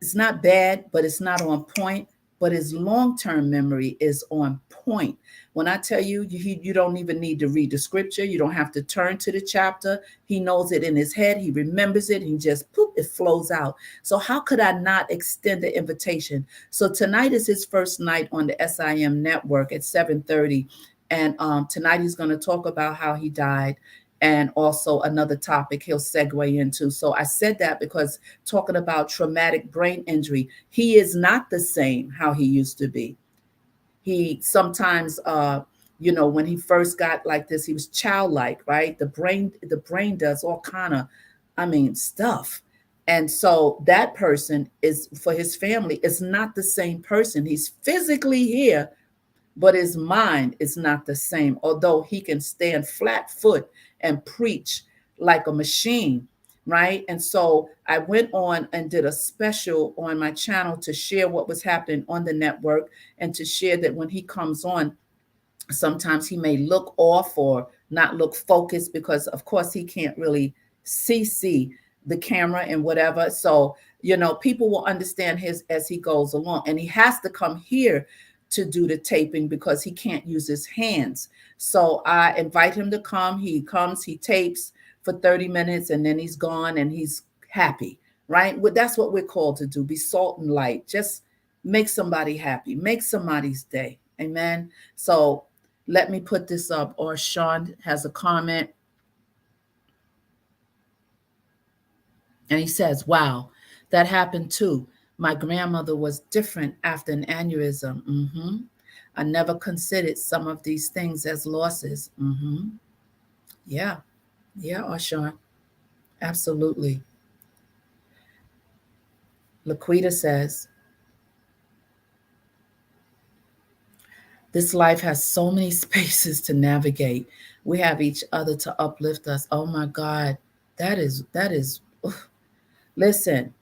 it's not bad, but it's not on point. But his long-term memory is on point. When I tell you, you don't even need to read the scripture. You don't have to turn to the chapter. He knows it in his head. He remembers it. He just, poof, it flows out. So how could I not extend the invitation? So tonight is his first night on the SIM network at 7:30. And tonight he's going to talk about how he died, and also another topic he'll segue into. So I said that because talking about traumatic brain injury, he is not the same how he used to be. He sometimes, when he first got like this, he was childlike, right? The brain does all kind of, stuff. And so that person is, for his family, is not the same person. He's physically here, but his mind is not the same. Although he can stand flat foot and preach like a machine, right? And so I went on and did a special on my channel to share what was happening on the network, and to share that when he comes on, sometimes he may look off or not look focused, because of course he can't really see the camera and whatever. So people will understand his as he goes along, and he has to come here to do the taping because he can't use his hands. So I invite him to come. He comes, he tapes for 30 minutes, and then he's gone and he's happy, right? Well, that's what we're called to do: be salt and light. Just make somebody happy, make somebody's day. Amen. So let me put this up. Or Sean has a comment, and he says, wow, that happened too. My grandmother was different after an aneurysm. I never considered some of these things as losses. Yeah, yeah, or Sean, absolutely. Laquita says, this life has so many spaces to navigate. We have each other to uplift us. Oh my God, that is, listen,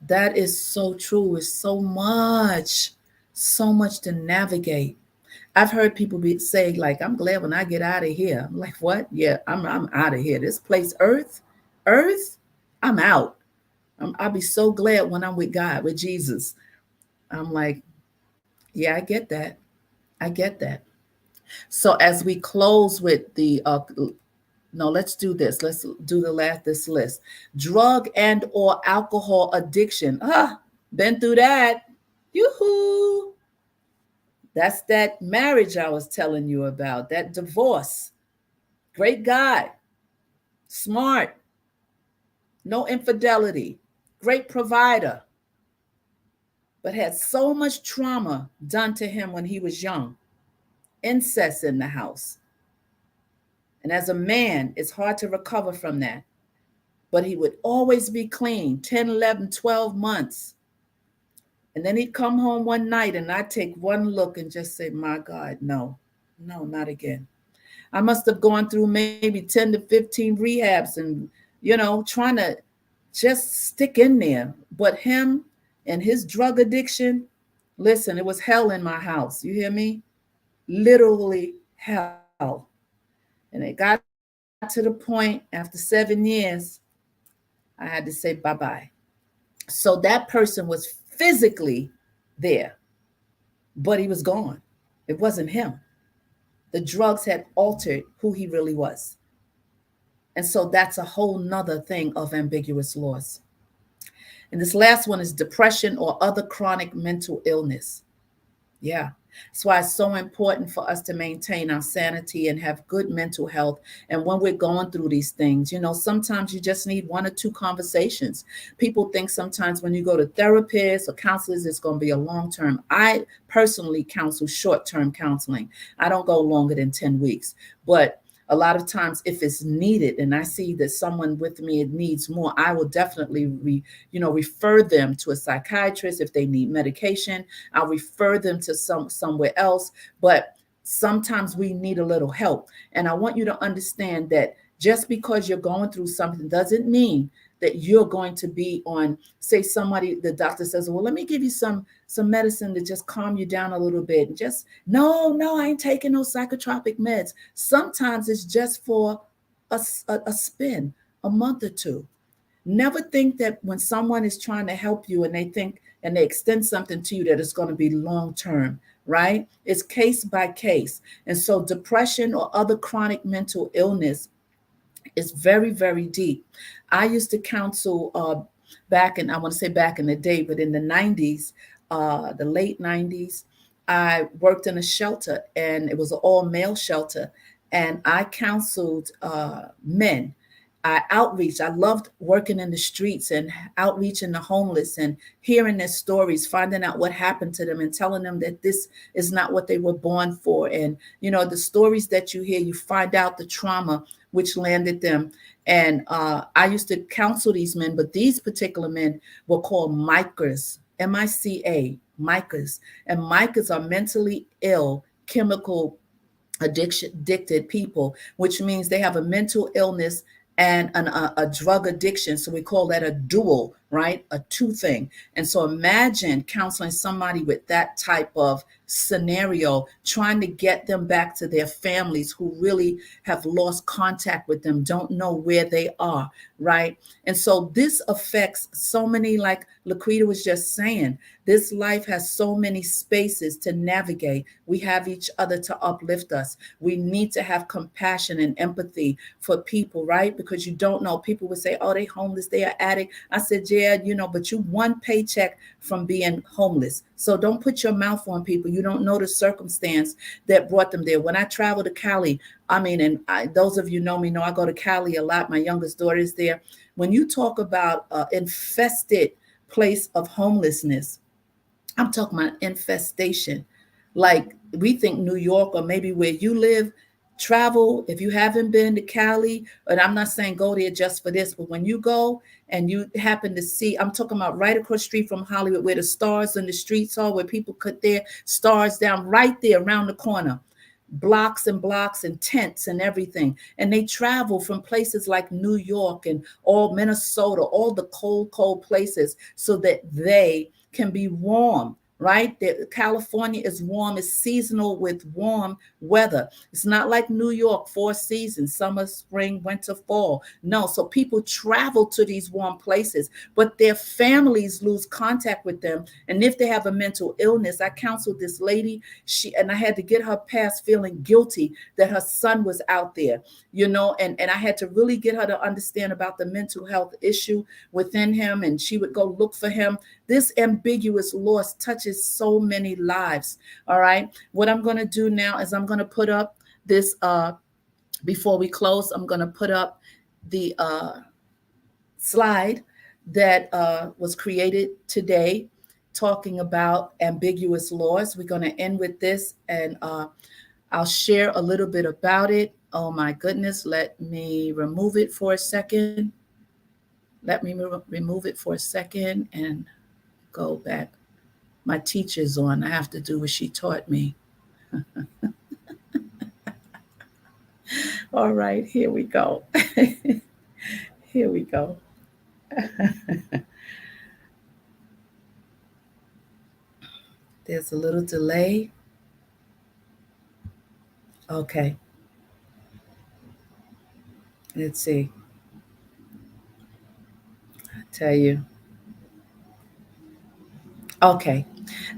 that is so true. It's so much to navigate. I've heard people say, like, I'm glad when I get out of here. I'm like, what? Yeah, I'm out of here. This place, Earth, I'm out. I'll be so glad when I'm with God, with Jesus. I'm like, yeah, I get that. I get that. So as we close with the no, let's do this. Let's do this list. Drug and or alcohol addiction. Been through that. Yoo-hoo. That's that marriage I was telling you about, that divorce. Great guy, smart, no infidelity, great provider, but had so much trauma done to him when he was young. Incest in the house. And as a man, it's hard to recover from that. But he would always be clean, 10, 11, 12 months. And then he'd come home one night and I'd take one look and just say, my God, no, not again. I must have gone through maybe 10 to 15 rehabs and, trying to just stick in there. But him and his drug addiction, listen, it was hell in my house. You hear me? Literally hell. And it got to the point after 7 years, I had to say bye-bye. So that person was physically there, but he was gone. It wasn't him. The drugs had altered who he really was. And so that's a whole nother thing of ambiguous loss. And this last one is depression or other chronic mental illness. Yeah. That's why it's so important for us to maintain our sanity and have good mental health. And when we're going through these things, sometimes you just need one or two conversations. People think sometimes when you go to therapists or counselors, it's going to be a long term. I personally counsel short-term counseling. I don't go longer than 10 weeks. But a lot of times, if it's needed, and I see that someone with me needs more, I will definitely refer them to a psychiatrist. If they need medication, I'll refer them to somewhere else. But sometimes we need a little help. And I want you to understand that just because you're going through something doesn't mean that you're going to be on, say the doctor says, well, let me give you some medicine to just calm you down a little bit. And just, no, I ain't taking no psychotropic meds. Sometimes it's just for a spin, a month or two. Never think that when someone is trying to help you and they extend something to you that it's going to be long term, right? It's case by case. And so depression or other chronic mental illness is very, very deep. I used to counsel back in the day, but in the 90s, the late 90s, I worked in a shelter, and it was an all-male shelter, and I counseled men. I outreach. I loved working in the streets and outreaching the homeless and hearing their stories, finding out what happened to them and telling them that this is not what they were born for. And, the stories that you hear, you find out the trauma which landed them. And I used to counsel these men, but these particular men were called micas, MICA, micas. And micas are mentally ill, chemical addicted people, which means they have a mental illness and a drug addiction. So we call that a dual, right? A two thing. And so imagine counseling somebody with that type of scenario, trying to get them back to their families who really have lost contact with them, don't know where they are, right? And so this affects so many, like Laquita was just saying, this life has so many spaces to navigate. We have each other to uplift us. We need to have compassion and empathy for people, right? Because you don't know. People would say, oh, they homeless, they are addict. I said, yeah, but you one paycheck from being homeless. So don't put your mouth on people. You don't know the circumstance that brought them there. When I travel to Cali, I mean, those of you know me know I go to Cali a lot. My youngest daughter is there. When you talk about infested place of homelessness, I'm talking about infestation. Like we think New York or maybe where you live, travel. If you haven't been to Cali, and I'm not saying go there just for this, but when you go and you happen to see, I'm talking about right across the street from Hollywood where the stars in the streets are, where people cut their stars down right there around the corner. Blocks and blocks and tents and everything. And they travel from places like New York and all Minnesota, all the cold, cold places so that they can be warm, right? California is warm, it's seasonal with warm weather. It's not like New York, 4 seasons, summer, spring, winter, fall. No, so people travel to these warm places, but their families lose contact with them. And if they have a mental illness, I counseled this lady, and I had to get her past feeling guilty that her son was out there, and I had to really get her to understand about the mental health issue within him, and she would go look for him. This ambiguous loss touches so many lives. All right. What I'm going to do now is I'm going to put up this, before we close, I'm going to put up the slide that was created today talking about ambiguous laws. We're going to end with this, and I'll share a little bit about it. Oh my goodness. Let me remove it for a second. Let me remove it for a second and go back. My teacher's on. I have to do what she taught me. All right, here we go. Here we go. There's a little delay. Okay, let's see. I tell you. Okay,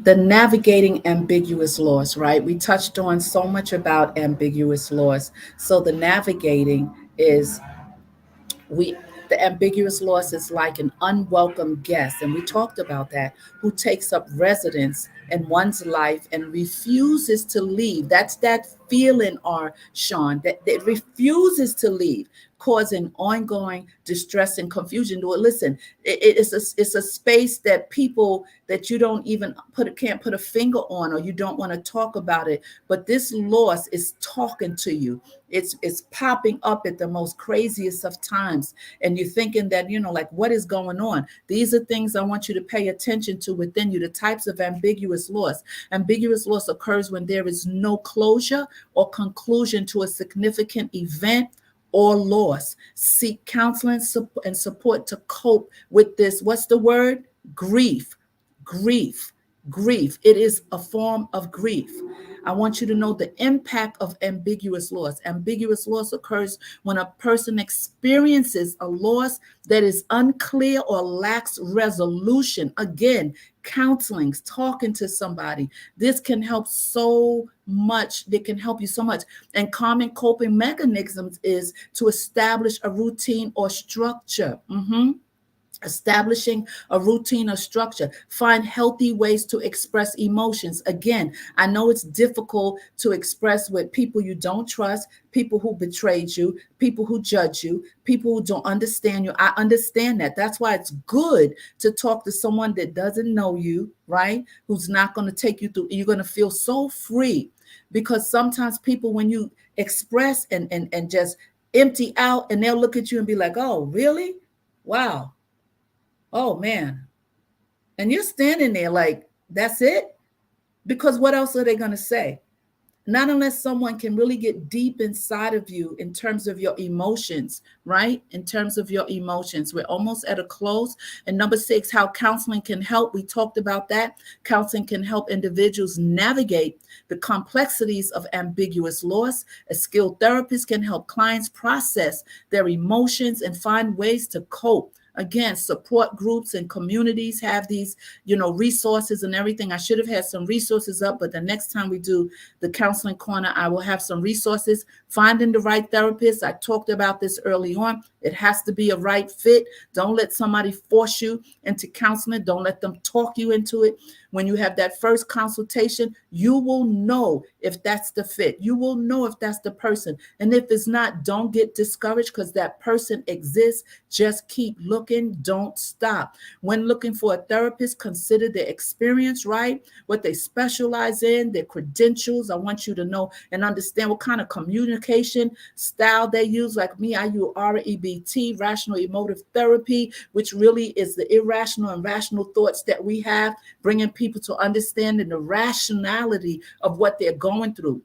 the navigating ambiguous laws, right? We touched on so much about ambiguous laws. So the navigating is we the ambiguous loss is like an unwelcome guest, and we talked about that, who takes up residence in one's life and refuses to leave. That's that feeling, or Sean, that refuses to leave, causing ongoing distress and confusion. Listen, it's a space that people that you don't even can't put a finger on, or you don't want to talk about it, but this loss is talking to you. It's popping up at the most craziest of times, and you're thinking that, like, what is going on? These are things I want you to pay attention to within you. The types of ambiguous loss. Ambiguous loss occurs when there is no closure or conclusion to a significant event or loss. Seek counseling and support to cope with this. What's the word? Grief. Grief. Grief. It is a form of grief. I want you to know the impact of ambiguous loss. Ambiguous loss occurs when a person experiences a loss that is unclear or lacks resolution. Again, counseling, talking to somebody. This can help so much. They can help you so much. And common coping mechanisms is to establish a routine or structure. Establishing a routine or structure. Find healthy ways to express emotions. Again, I know it's difficult to express with people you don't trust, people who betrayed you, people who judge you, people who don't understand you. I understand that. That's why it's good to talk to someone that doesn't know you, right? Who's not going to take you through. You're going to feel so free, because sometimes people, when you express and just empty out, and they'll look at you and be like, oh, really? Wow. Oh man. And you're standing there like, that's it? Because what else are they going to say? not unless someone can really get deep inside of you in terms of your emotions, right? In terms of your emotions. We're almost at a close. And number 6, how counseling can help. We talked about that. Counseling can help individuals navigate the complexities of ambiguous loss. A skilled therapist can help clients process their emotions and find ways to cope. Again, support groups and communities have these, resources and everything. I should have had some resources up, but the next time we do the counseling corner, I will have some resources. Finding the right therapist. I talked about this early on. It has to be a right fit. Don't let somebody force you into counseling. Don't let them talk you into it. When you have that first consultation, you will know if that's the fit. You will know if that's the person. And if it's not, don't get discouraged because that person exists. Just keep looking. Don't stop. When looking for a therapist, consider their experience, right? What they specialize in, their credentials. I want you to know and understand what kind of communication style they use. Like me, I use REBT, rational emotive therapy, which really is the irrational and rational thoughts that we have, bringing people to understanding the rationality of what they're going through.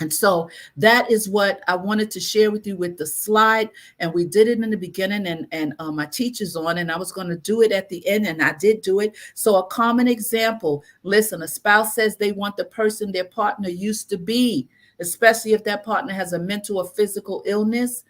And so that is what I wanted to share with you with the slide. And we did it in the beginning, and my teacher's on, and I was going to do it at the end, and I did do it. So a common example, listen, a spouse says they want the person their partner used to be, especially if that partner has a mental or physical illness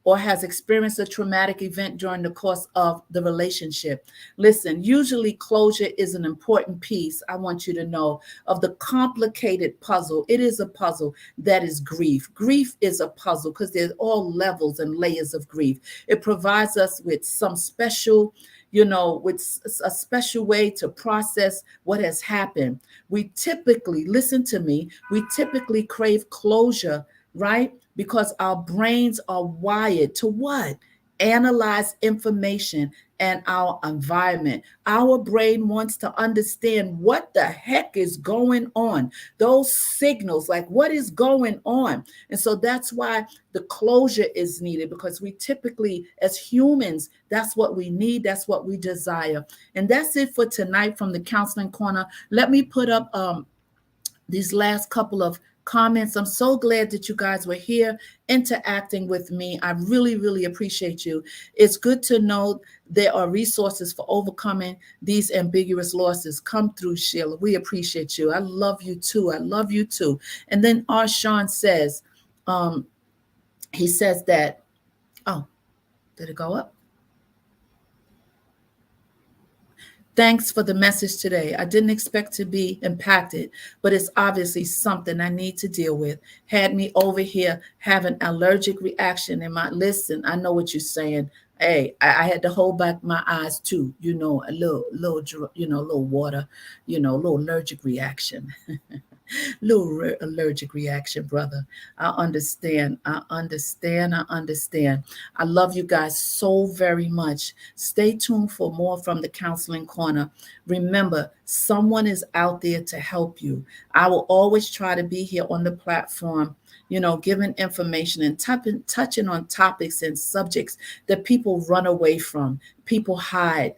or has experienced a traumatic event during the course of the relationship. Listen, usually closure is an important piece, I want you to know, of the complicated puzzle. It is a puzzle that is grief. Grief is a puzzle because there's all levels and layers of grief. It provides us with some special, with a special way to process what has happened. We typically, listen to me, we typically crave closure, right? Because our brains are wired to what? Analyze information and our environment. Our brain wants to understand what the heck is going on. Those signals, like what is going on? And so that's why the closure is needed, because we typically, as humans, that's what we need. That's what we desire. And that's it for tonight from the Counseling Corner. Let me put up these last couple of comments. I'm so glad that you guys were here interacting with me. I really, really appreciate you. It's good to know there are resources for overcoming these ambiguous losses. Come through, Sheila. We appreciate you. I love you too. I love you too. And then Arshawn says, he says that, oh, did it go up? Thanks for the message today. I didn't expect to be impacted, but it's obviously something I need to deal with. Had me over here having allergic reaction in my, listen, I know what you're saying. Hey, I had to hold back my eyes too, a little, little water, a little allergic reaction. Little allergic reaction, brother. I understand. I understand. I understand. I love you guys so very much. Stay tuned for more from the Counseling Corner. Remember, someone is out there to help you. I will always try to be here on the platform, giving information and touching on topics and subjects that people run away from, people hide.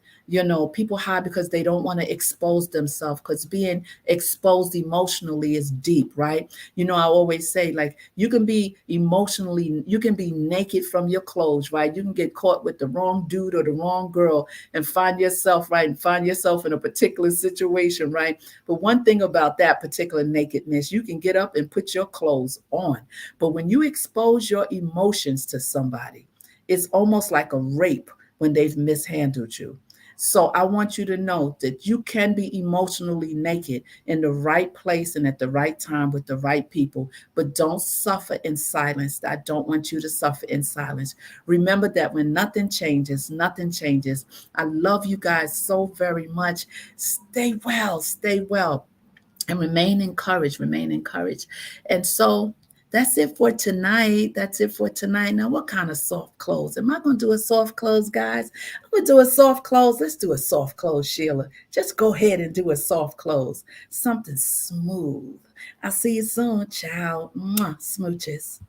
People hide because they don't want to expose themselves, because being exposed emotionally is deep, right? I always say, like, you can be naked from your clothes, right? You can get caught with the wrong dude or the wrong girl and find yourself in a particular situation, right? But one thing about that particular nakedness, you can get up and put your clothes on. But when you expose your emotions to somebody, it's almost like a rape when they've mishandled you. So I want you to know that you can be emotionally naked in the right place and at the right time with the right people, but don't suffer in silence. I don't want you to suffer in silence. Remember that when nothing changes, nothing changes. I love you guys so very much. Stay well, and remain encouraged, And so that's it for tonight. Now, what kind of soft close? Am I going to do a soft close, guys? I'm going to do a soft close. Let's do a soft close, Sheila. Just go ahead and do a soft close. Something smooth. I'll see you soon. Ciao. Mwah. Smooches.